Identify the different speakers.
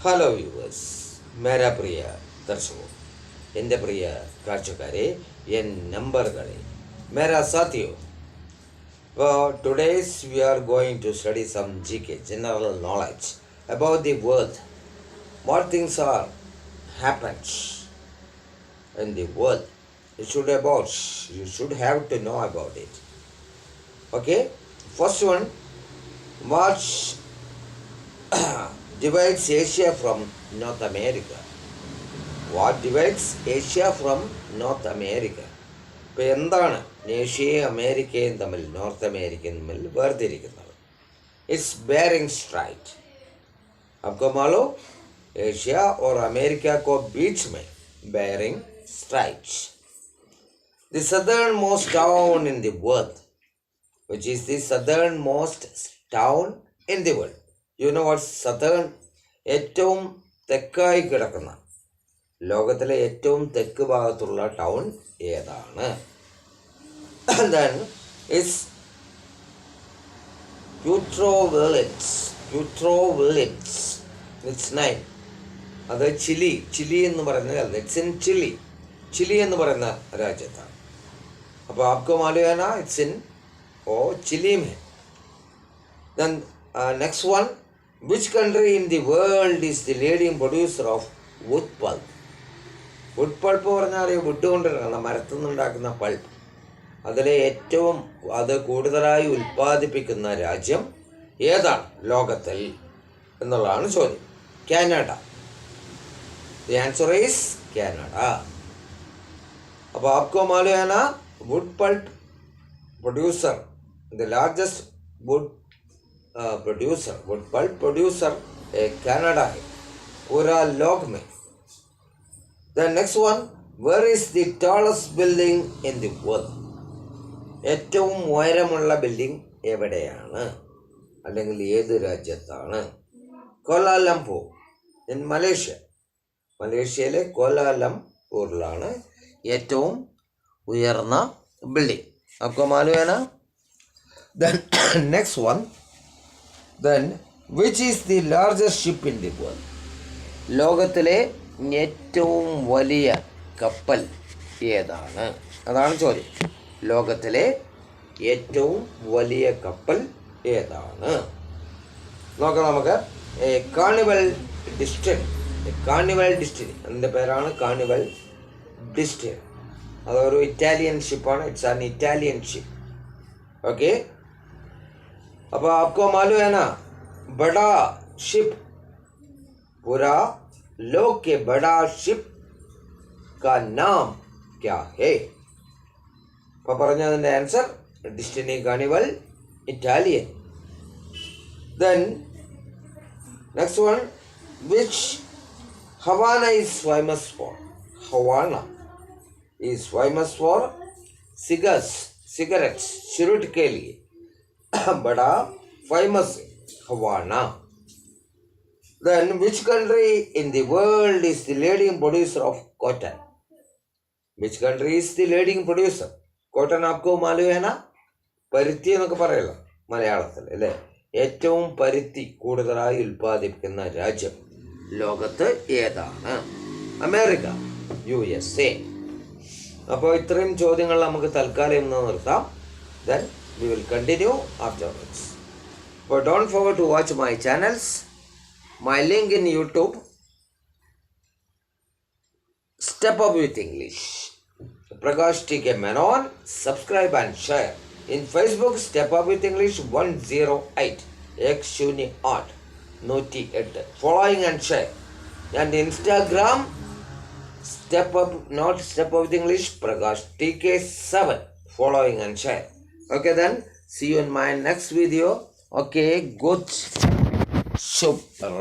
Speaker 1: Hello viewers, മേരാ പ്രിയ ദർശകോ, എൻ്റെ പ്രിയ കാഴ്ചക്കാരെ, N നമ്പറുകളെ, മേരാ സാത്തിയോ. ഇപ്പോൾ today's we are going to study some GK, general knowledge about the world. What things are happens in the world. You should have to know about it. Okay, first one, what divides Asia from North America? What divides Asia from North America? ഇപ്പോൾ എന്താണ് ഏഷ്യയും അമേരിക്കയും തമ്മിൽ, north അമേരിക്കയും തമ്മിൽ വേർതിരിക്കുന്നത്? It's Bering Strait. आपको मालूम, Asia और अमेरिका को बीच में Bering Strait. The southernmost town in the world, which is the southernmost town in the world. You know what southern? ഏറ്റവും തെക്കായി കിടക്കുന്ന, ലോകത്തിലെ ഏറ്റവും തെക്ക് ഭാഗത്തുള്ള ടൗൺ ഏതാണ്? Then is Petrovilenz. It's nine. അത് ചിലി എന്ന് പറയുന്നത്, ഇറ്റ്സ് ഇൻ ചിലി എന്ന് പറയുന്ന രാജ്യത്താണ്. അപ്പോൾ ആപ്കോ മാലൂം है ഇറ്റ്സ് ഇൻ ചിലി में. Then next one, which country in the world is the leading producer of wood pulp? wood pulp പറഞ്ഞാൽ വുഡ് കൊണ്ടുള്ള മരത്തിൽ നിന്നുണ്ടാക്കുന്ന പൾപ്പ്. അതിലെ ഏറ്റവും അത് കൂടുതലായി ഉൽപ്പാദിപ്പിക്കുന്ന രാജ്യം ഏതാണ് ലോകത്തിൽ എന്നുള്ളതാണ് ചോദ്യം. Canada. The answer is Canada. അപ്പോൾ ആപ്കോ മാലൂം है ना, wood pulp producer, the largest wood pulp producer Canada है पूरा लोक में. The next one, where is the tallest building in the world? ഏറ്റവും ഉയരമുള്ള ബിൽഡിംഗ് എവിടെയാണ്, അല്ലെങ്കിൽ ഏത് രാജ്യത്താണ്? കോലാലംപൂർ ഇൻ മലേഷ്യയിലെ കോലാലംപൂരിലാണ് ഏറ്റവും ഉയർന്ന ബിൽഡിംഗ്. आपको मालूम है ना? Then next one, then which is the largest ship in the world? ലോകത്തിലെ ഏറ്റവും വലിയ കപ്പൽ ഏതാണ്? അതാണ് ചോദ്യം. ലോകത്തിലെ ഏറ്റവും വലിയ കപ്പൽ ഏതാണ്? നോക്കാം നമുക്ക്. കാർണിവൽ ഡിസ്റ്റിൽ അതിൻ്റെ പേരാണ് കാർണിവൽ ഡിസ്റ്റിൽ. അതൊരു ഇറ്റാലിയൻ ഷിപ്പാണ്. ഇറ്റ്സ് ആൻ ഇറ്റാലിയൻ ഷിപ്പ്. ഓക്കെ, അപ്പോൾ आपको मालूम है ना, बड़ा शिप, पूरा लोक के बड़ा शिप का नाम क्या है? അപ്പോൾ പറഞ്ഞതിൻ്റെ answer Destiny Carnival Italian. Then next one, which Havana is famous for? Havana is famous for cigarettes, चुरुट के लिए बड़ा famous Havana. Then which country in the world is the leading producer of cotton? Which country is the leading producer? Cotton आपको मालूम है ना? പരുത്തി എന്നൊക്കെ പറയല്ലോ മലയാളത്തിൽ, അല്ലേ? ഏറ്റവും പരുത്തി കൂടുതലായി ഉൽപ്പാദിപ്പിക്കുന്ന രാജ്യം ലോകത്ത് ഏതാണ്? America, USA. അപ്പോൾ ഇത്രയും ചോദ്യങ്ങൾ നമുക്ക് തൽക്കാലം ഇന്ന് നിർത്താം. Then we will continue afterwards. But don't forget to watch my channels. My link in YouTube, Step Up with English, Prakash TK Menon. Subscribe and share. In Facebook, Step Up with English 108 108. Following and share. And Instagram, Step Up with English Prakash TK7. Following and share. Okay, then see you in my next video. Okay, good. Super.